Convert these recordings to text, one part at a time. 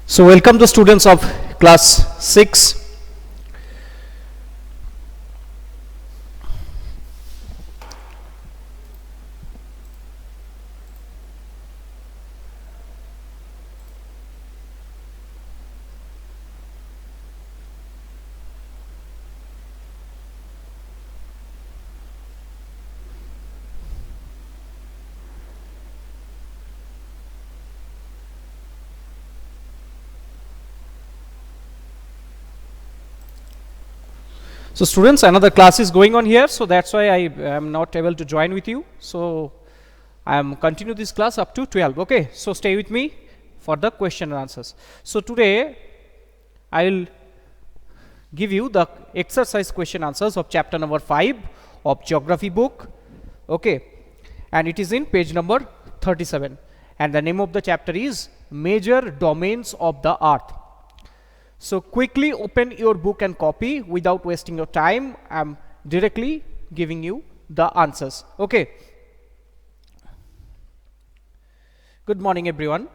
So welcome the students of class 6. So students, another class is going on here, so that's why I am not able to join with you. So I am continue this class up to 12. Okay, so stay with me for the question and answers. So today I will give you the exercise question answers of chapter number 5 of geography book. Okay, and it is in page number 37, and the name of the chapter is Major Domains of the Earth. So quickly open your book and copy without wasting your time. I am directly giving you the answers. Okay. Good morning everyone.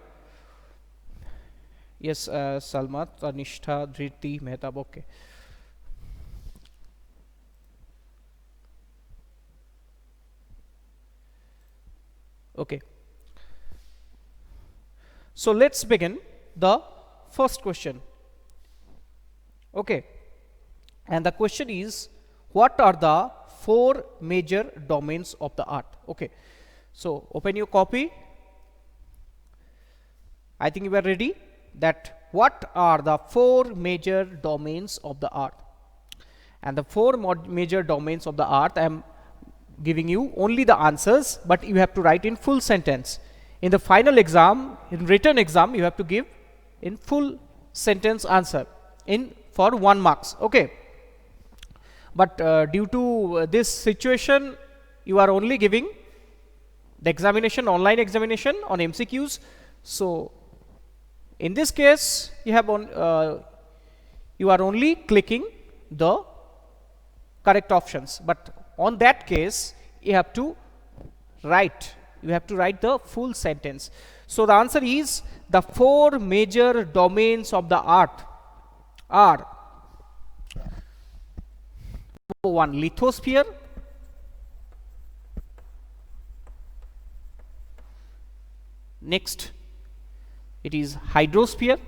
Yes, Salma, Tanishtha, Dhriti, Mehtab. Okay. Okay. So let's begin the first question. Okay, and the question is, what are the 4 major domains of the earth? Okay, so open your copy. I think you are ready. That what are the 4 major domains of the earth? And the 4 major domains of the earth, I am giving you only the answers, but you have to write in full sentence. In the final exam, in written exam, you have to give in full sentence answer in for 1 marks. Okay, but due to this situation, you are only giving the examination, online examination on MCQs. So in this case, you have you are only clicking the correct options, but on that case you have to write the full sentence. So the answer is, the 4 major domains of the earth are: number 1, lithosphere; next it is hydrosphere;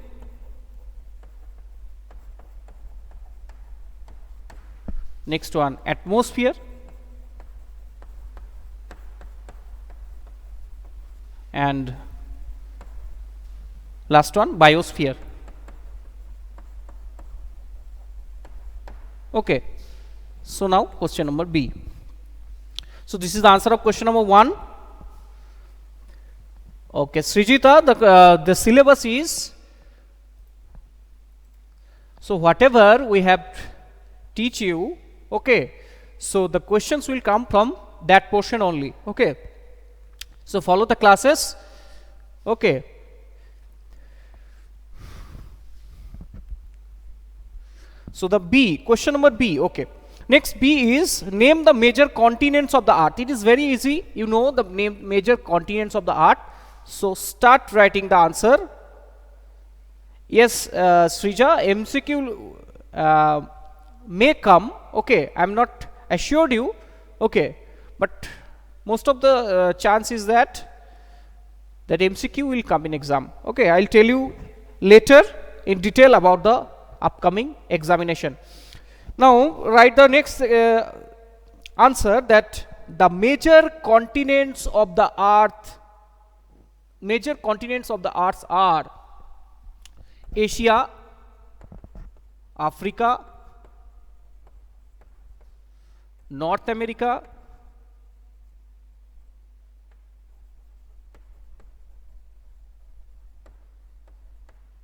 next one, atmosphere; and last one, biosphere. Okay, so now question number B. So this is the answer of question number 1. Okay, Srijita, the syllabus is, so whatever we have teach you, okay, so the questions will come from that portion only. Okay, so follow the classes. Okay, so the B, question number B. Okay, next B is, name the major continents of the earth. It is very easy, you know the major continents of the earth. So start writing the answer. Yes, Srija, MCQ may come. Okay, I am not assured you. Okay, but most of the chance is that MCQ will come in exam. Okay, I will tell you later in detail about the upcoming examination. Now write the next answer, that the major continents of the earth are Asia, Africa, North America,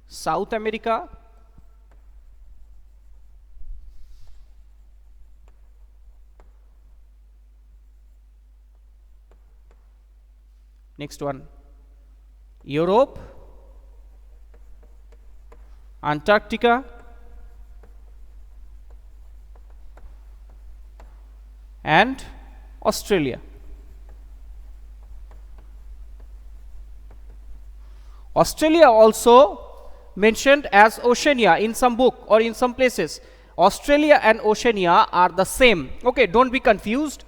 South America, next one, Europe, Antarctica, and Australia. Australia also mentioned as Oceania in some book or in some places. Australia and Oceania are the same. Okay, don't be confused.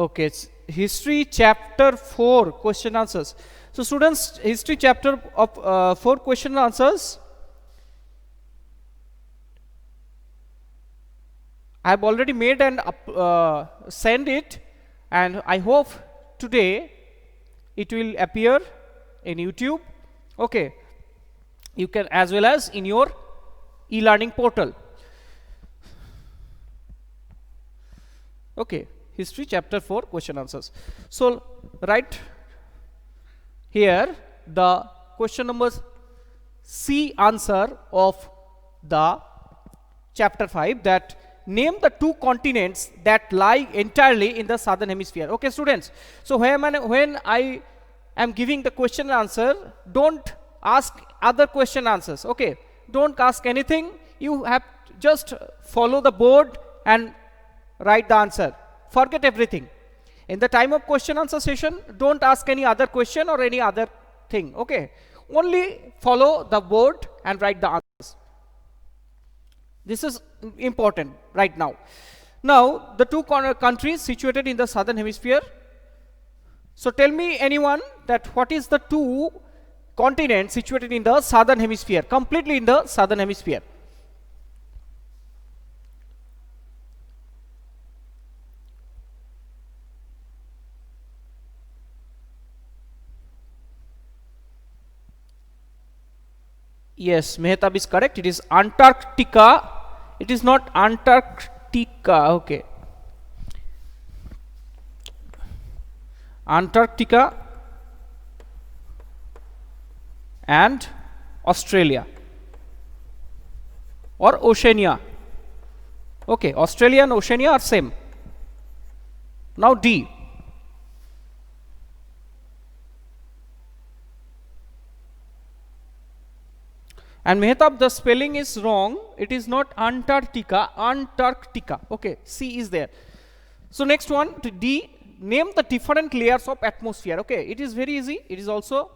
Okay, it's history chapter 4 question answers. So students, history chapter of 4 question answers, I have already made and send it, and I hope today it will appear in YouTube. Okay, you can, as well as in your e-learning portal. Okay, history chapter 4 question answers. So right here the question number C answer of the chapter 5, that name the 2 continents that lie entirely in the southern hemisphere. Okay students, so when I am giving the question answer, don't ask other question answers. Okay, don't ask anything, you have just follow the board and write the answer. Forget everything. In the time of question answer session, don't ask any other question or any other thing. Okay, only follow the board and write the answers. This is important right now. Now the 2 countries situated in the southern hemisphere. So tell me anyone that what is the 2 continents situated in the southern hemisphere, completely in the southern hemisphere. Yes, Mehtab is correct. It is Antarctica. It is not Antarctica. Okay. Antarctica and Australia or Oceania. Okay, Australia and Oceania are same. Now D. And Mehtab, the spelling is wrong. It is not Antarctica, Antarctica. Okay, C is there. So next one, to D, name the different layers of atmosphere. Okay, it is very easy. It is also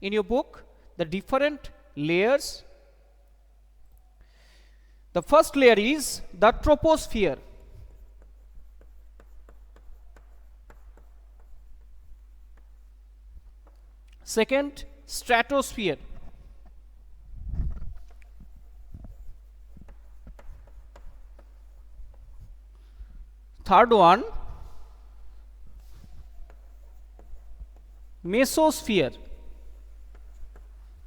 in your book, the different layers. The first layer is the troposphere. Second, stratosphere. Third one, mesosphere.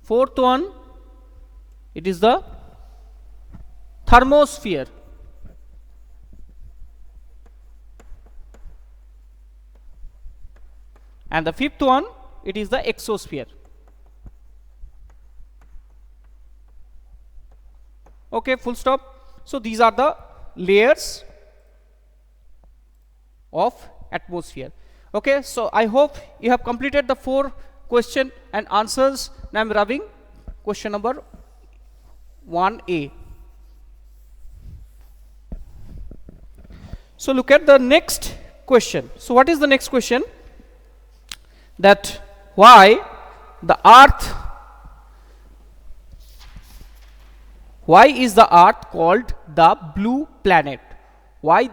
Fourth one, it is the thermosphere. And the fifth one, it is the exosphere. Okay, full stop. So these are the layers of atmosphere. Okay, so I hope you have completed the 4 question and answers. Now I am rubbing question number 1A. So look at the next question. So what is the next question? That why is the earth called the blue planet? Why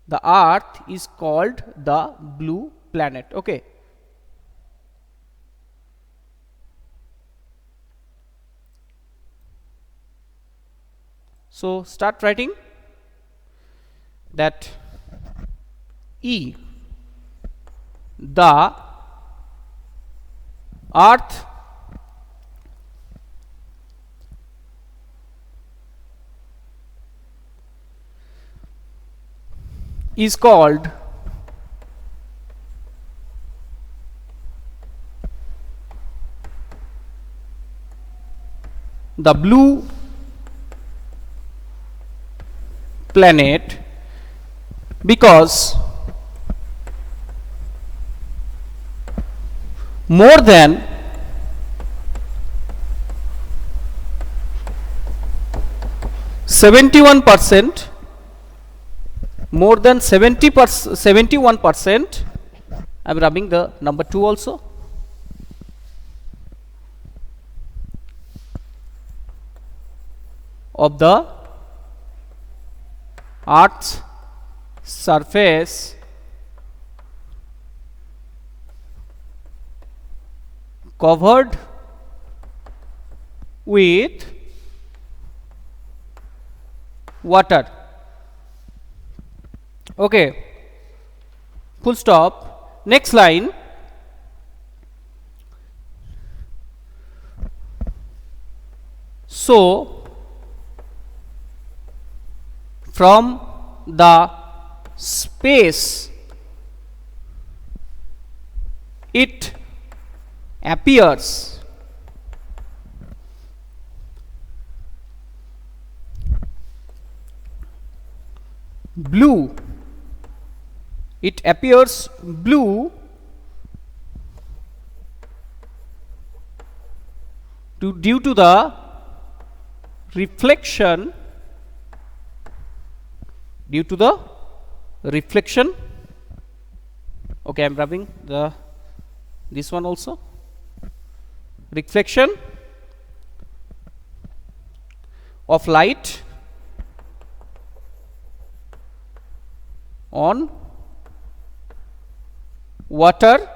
the earth is called the blue planet? Okay, so start writing that E, the earth is called the blue planet because more than 71% more than 71%. I am rubbing the number 2 also. Of the Earth's surface covered with water. Okay, full stop. Next line. So from the space it appears blue. It appears blue due to the reflection. Due to the reflection. Okay, I am rubbing this one also. Reflection of light on water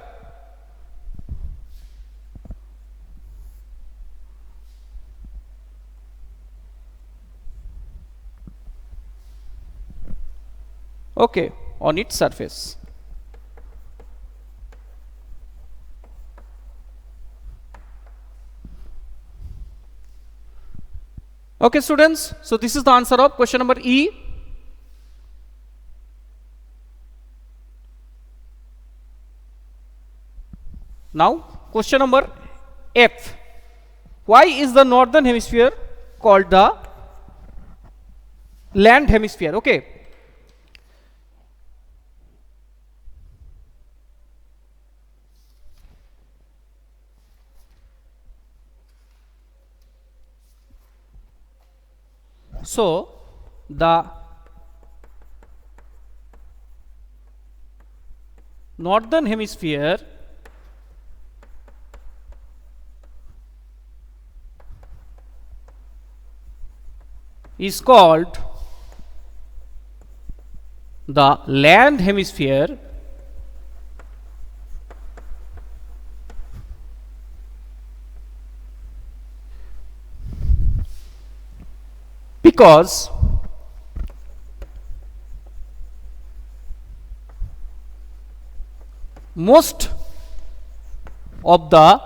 okay on its surface. Okay students, so this is the answer of question number E. Now question number F. Why is the northern hemisphere called the land hemisphere? Okay, so the northern hemisphere is called the land hemisphere because most of the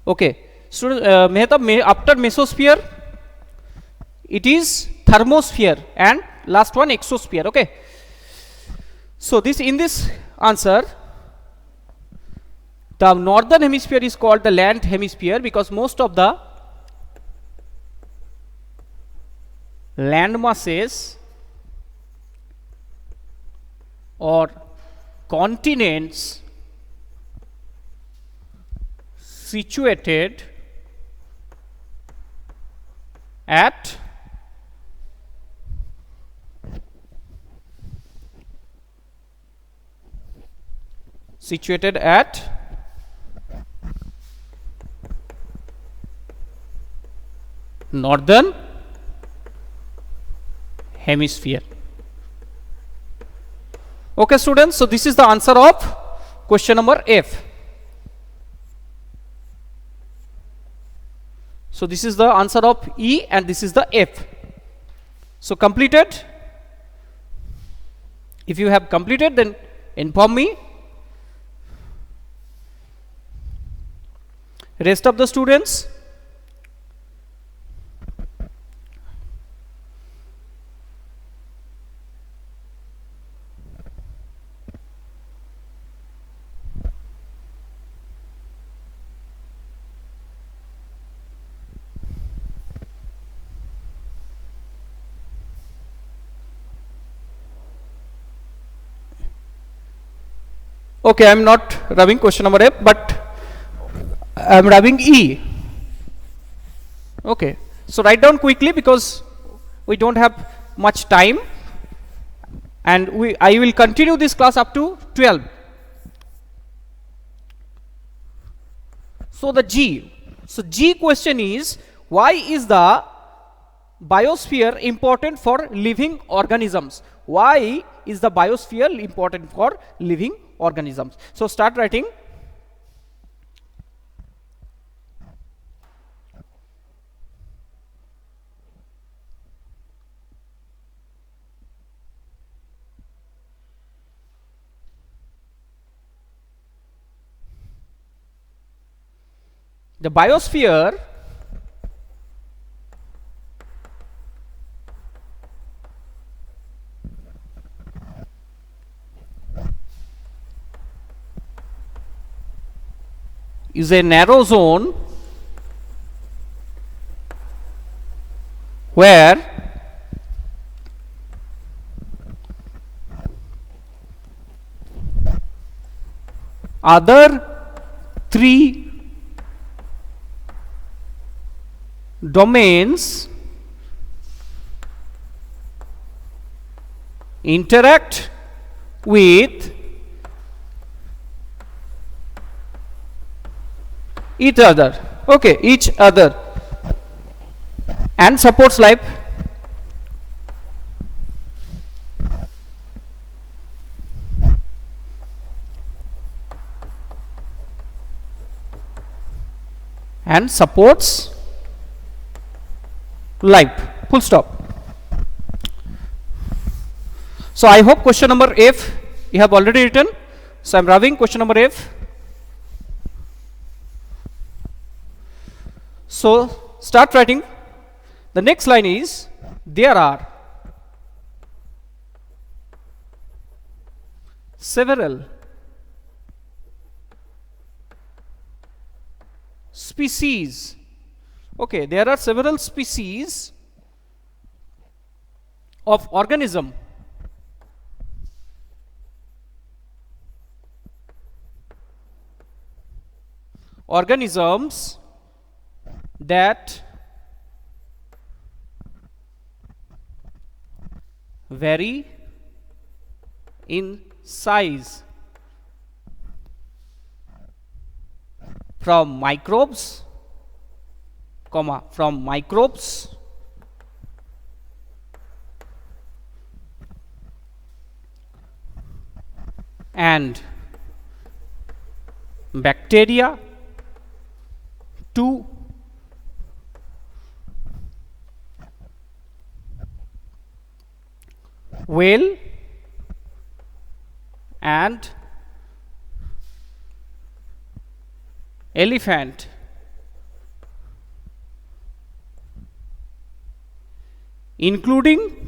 okay student after mesosphere it is thermosphere and last one exosphere. Okay, so this in this answer the northern hemisphere is called the land hemisphere because most of the land masses or continents situated at northern hemisphere. Okay students, so this is the answer of question number F. So this is the answer of E and this is the F. So completed. If you have completed, then inform me. Rest of the students. Okay, I am not rubbing question number F, but I am rubbing E. Okay, so write down quickly because we don't have much time, and I will continue this class up to 12. So the G question is, why is the biosphere important for living organisms? Why is the biosphere important for living organisms? So start writing. The biosphere is a narrow zone where other three domains interact with each other. Okay, each other, and supports life. And supports life. Full stop. So I hope question number F you have already written. So I'm rubbing question number F. So start writing. The next line is, there are several species. Okay, there are several species of organisms that vary in size from microbes, and bacteria to whale and elephant, including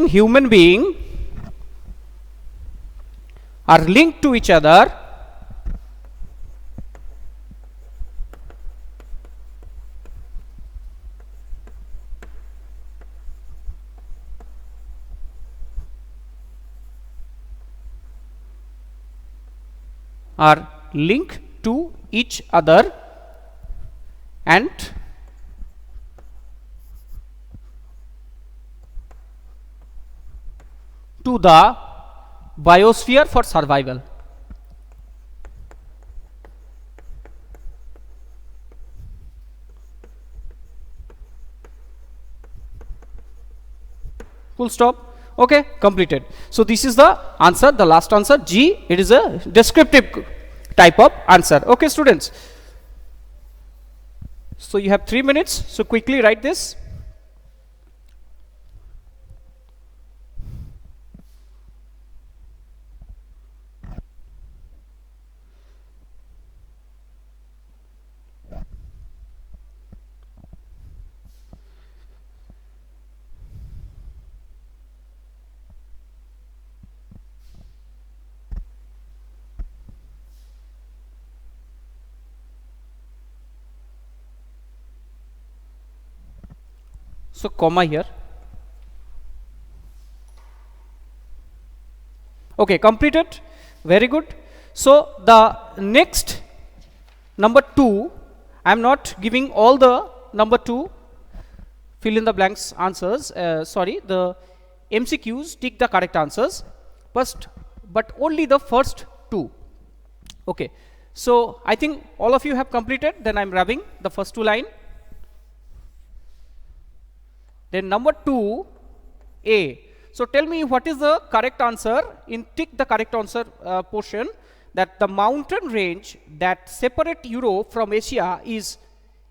human being, are linked to each other are linked to each other and to the biosphere for survival. Full stop. Okay, completed. So this is the answer, the last answer, G. It is a descriptive type of answer. Okay, students. So you have 3 minutes. So quickly write this. So comma here. Okay, completed. Very good. So the next number 2, I am not giving all the number 2 fill in the blanks answers. Sorry, the MCQs tick the correct answers, but only the first 2. Okay. So I think all of you have completed. Then I am rubbing the first 2 line. Then number 2A. So tell me what is the correct answer in tick the correct answer portion, that the mountain range that separate Europe from Asia is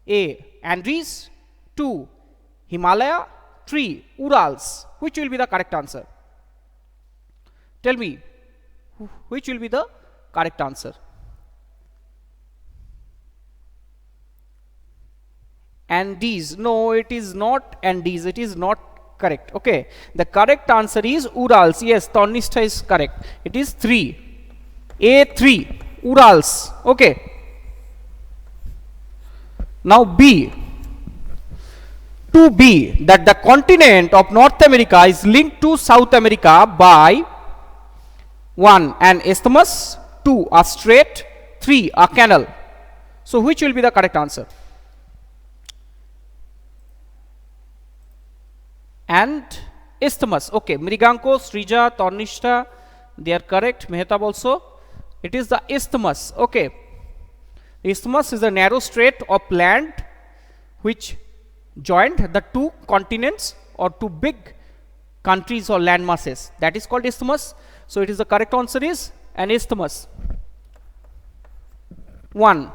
A. Andes, 2. Himalaya, 3. Urals. Which will be the correct answer? Tell me which will be the correct answer. Andes. No, it is not Andes. It is not correct. Okay, the correct answer is Urals. Yes, Tornista is correct. It is 3. A3, Urals. Okay. Now B. 2B, that the continent of North America is linked to South America by 1. An isthmus, 2. A strait, 3. A canal. So which will be the correct answer? And isthmus. Okay, Mriganko, Srija, Tornishta, they are correct. Mehtab also. It is the isthmus. Okay. Isthmus is a narrow strait of land which joined the 2 continents or 2 big countries or land masses. That is called isthmus. So it is the correct answer is an isthmus. 1.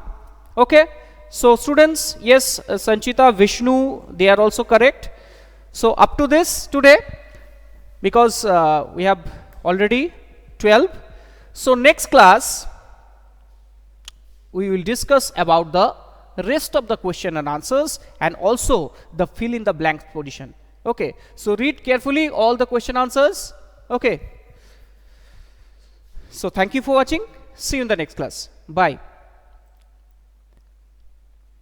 Okay. So students, yes, Sanchita, Vishnu, they are also correct. So up to this today, because we have already 12. So next class we will discuss about the rest of the question and answers and also the fill in the blank position. Okay, so read carefully all the question answers. Okay, so thank you for watching. See you in the next class. Bye.